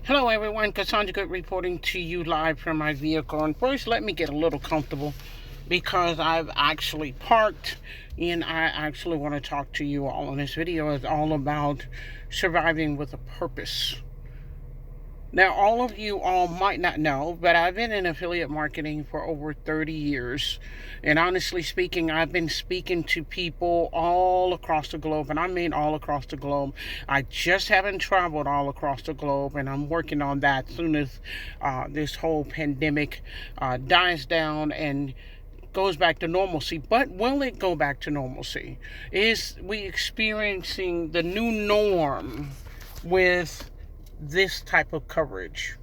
Hello everyone, Cassandra Good reporting to you live from my vehicle. And first, let me get a little comfortable because I've actually parked and I actually want to talk to you all in this video. Is all about surviving with a purpose. Now, all of you all might not know, but I've been in affiliate marketing for over 30 years. And honestly speaking, I've been speaking to people all across the globe, and I mean all across the globe. I just haven't traveled all across the globe, and I'm working on that soon as this whole pandemic dies down and goes back to normalcy. But will it go back to normalcy? Is we experiencing the new norm with this type of coverage?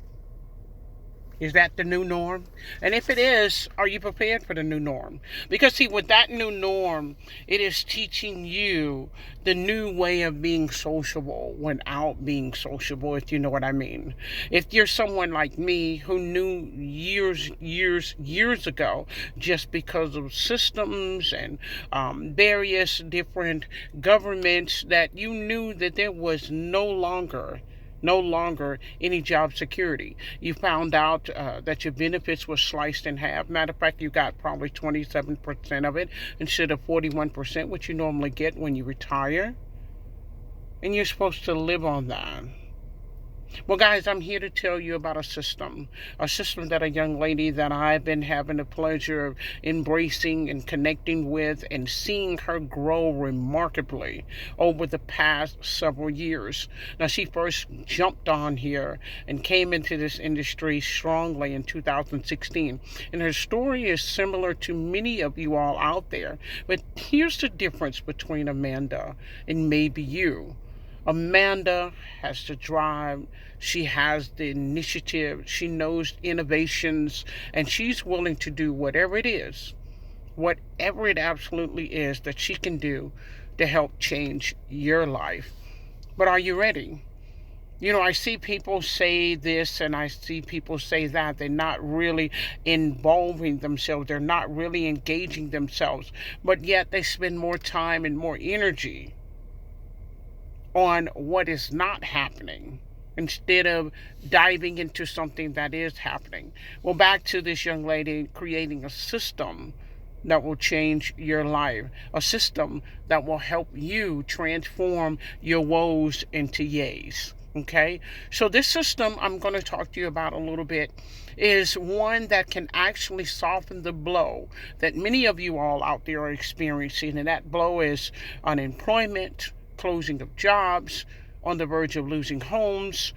Is that the new norm? And if it is, are you prepared for the new norm? Because see, with that new norm, it is teaching you the new way of being sociable without being sociable, if you know what I mean. If you're someone like me who knew years ago, just because of systems and various different governments, that you knew that there was no longer any job security. You found out that your benefits were sliced in half. Matter of fact, you got probably 27% of it instead of 41%, which you normally get when you retire. And you're supposed to live on that. Well, guys, I'm here to tell you about a system that a young lady that I've been having the pleasure of embracing and connecting with and seeing her grow remarkably over the past several years. Now, she first jumped on here and came into this industry strongly in 2016. And her story is similar to many of you all out there. But here's the difference between Amanda and maybe you. Amanda has the drive, she has the initiative, she knows innovations, and she's willing to do whatever it absolutely is that she can do to help change your life. But are you ready? You know, I see people say this and I see people say that. They're not really involving themselves. They're not really engaging themselves. But yet they spend more time and more energy on what is not happening instead of diving into something that is happening. Well, back to this young lady creating a system that will change your life, a system that will help you transform your woes into yays. Okay, so this system I'm going to talk to you about a little bit is one that can actually soften the blow that many of you all out there are experiencing, and that blow is unemployment, closing of jobs, on the verge of losing homes,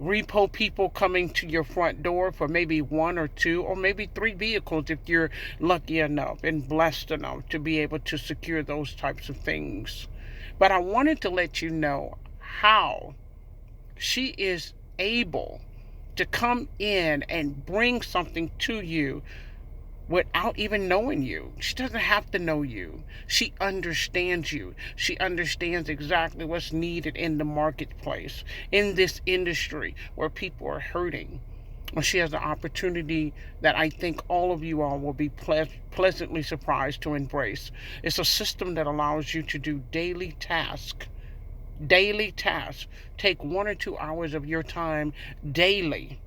repo people coming to your front door for maybe one or two or maybe three vehicles if you're lucky enough and blessed enough to be able to secure those types of things. But I wanted to let you know how she is able to come in and bring something to you without even knowing you. She doesn't have to know you. She understands you. She understands exactly what's needed in the marketplace, in this industry where people are hurting. And she has an opportunity that I think all of you all will be pleasantly surprised to embrace. It's a system that allows you to do daily tasks. Take 1 or 2 hours of your time daily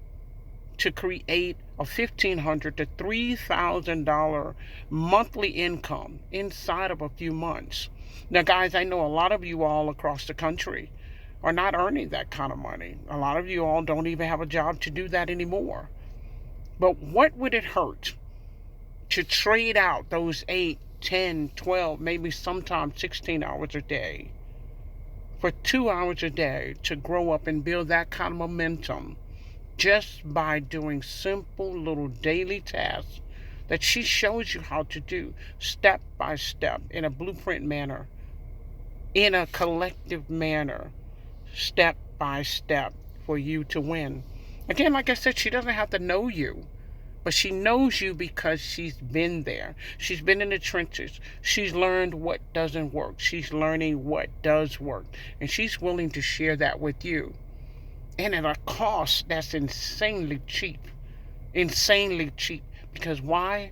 to create a $1,500 to $3,000 monthly income inside of a few months. Now, guys, I know a lot of you all across the country are not earning that kind of money. A lot of you all don't even have a job to do that anymore. But what would it hurt to trade out those 8, 10, 12, maybe sometimes 16 hours a day for 2 hours a day to grow up and build that kind of momentum, just by doing simple little daily tasks that she shows you how to do step by step in a blueprint manner, in a collective manner, step by step for you to win. Again, like I said, she doesn't have to know you, but she knows you because she's been there. She's been in the trenches. She's learned what doesn't work. She's learning what does work, and she's willing to share that with you. And at a cost that's insanely cheap. Because why?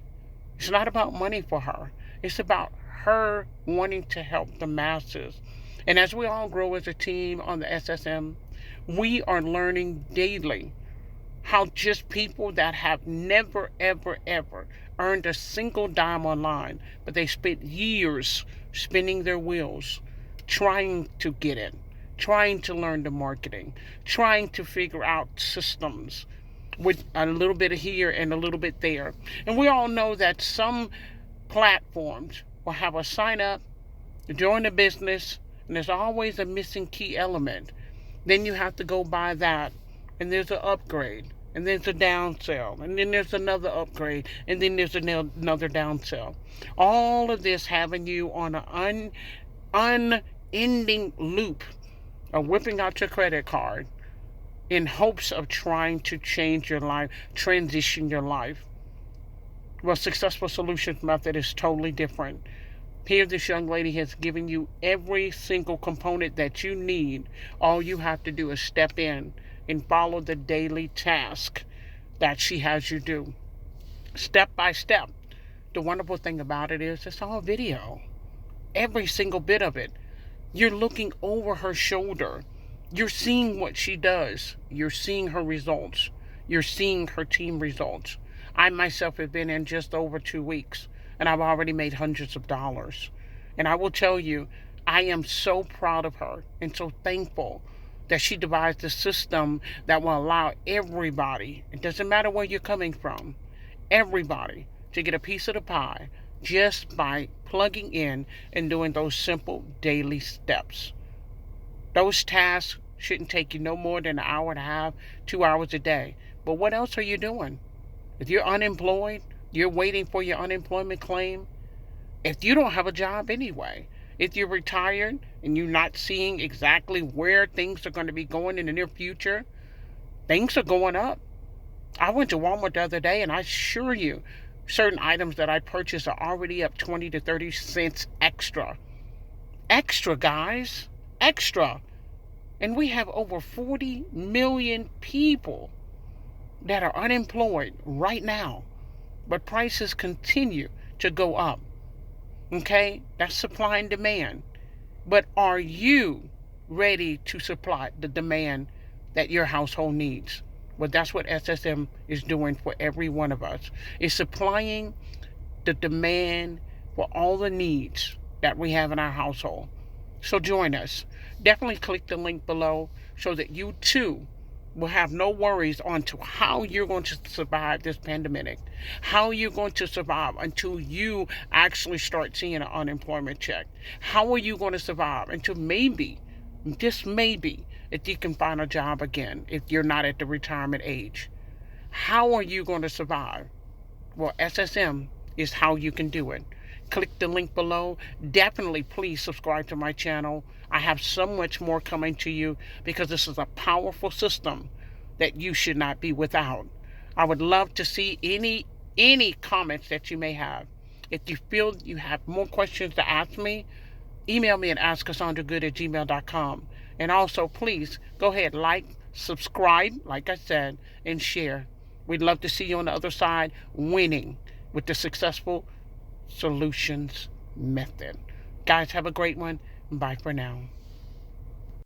It's not about money for her. It's about her wanting to help the masses. And as we all grow as a team on the SSM, We are learning daily how just people that have never, ever, ever earned a single dime online, but they spent years spinning their wheels trying to get it, trying to learn the marketing, trying to figure out systems with a little bit here and a little bit there. And we all know that some platforms will have a sign up, join the business, and there's always a missing key element. Then you have to go buy that, and there's an upgrade, and there's a downsell, and then there's another upgrade, and then there's another downsell. All of this having you on an unending loop of whipping out your credit card in hopes of trying to change your life, transition your life. Well, Successful Solutions Method is totally different. Here, this young lady has given you every single component that you need. All you have to do is step in and follow the daily task that she has you do, step by step. The wonderful thing about it is it's all video. Every single bit of it. You're looking over her shoulder. You're seeing what she does. You're seeing her results. You're seeing her team results. I myself have been in just over 2 weeks, and I've already made hundreds of dollars. And I will tell you, I am so proud of her and so thankful that she devised a system that will allow everybody, it doesn't matter where you're coming from, everybody to get a piece of the pie just by plugging in and doing those simple daily steps. Those tasks shouldn't take you no more than an hour and a half, 2 hours a day. But what else are you doing? If you're unemployed, you're waiting for your unemployment claim. If you don't have a job anyway, if you're retired and you're not seeing exactly where things are going to be going in the near future, things are going up. I went to Walmart the other day, and I assure you, certain items that I purchased are already up 20 to 30 cents extra. Extra, guys. Extra. And we have over 40 million people that are unemployed right now. But prices continue to go up. Okay? That's supply and demand. But are you ready to supply the demand that your household needs? Well, that's what SSM is doing for every one of us. It's supplying the demand for all the needs that we have in our household. So join us. Definitely click the link below so that you too will have no worries on to how you're going to survive this pandemic, how you're going to survive until you actually start seeing an unemployment check. How are you going to survive until maybe, just maybe, if you can find a job again, if you're not at the retirement age? How are you going to survive? Well, SSM is how you can do it. Click the link below. Definitely please subscribe to my channel. I have so much more coming to you because this is a powerful system that you should not be without. I would love to see any comments that you may have. If you feel you have more questions to ask me, email me at askcassandragood@gmail.com. And also, please go ahead, like, subscribe, like I said, and share. We'd love to see you on the other side winning with the Successful Solutions Method. Guys, have a great one. Bye for now.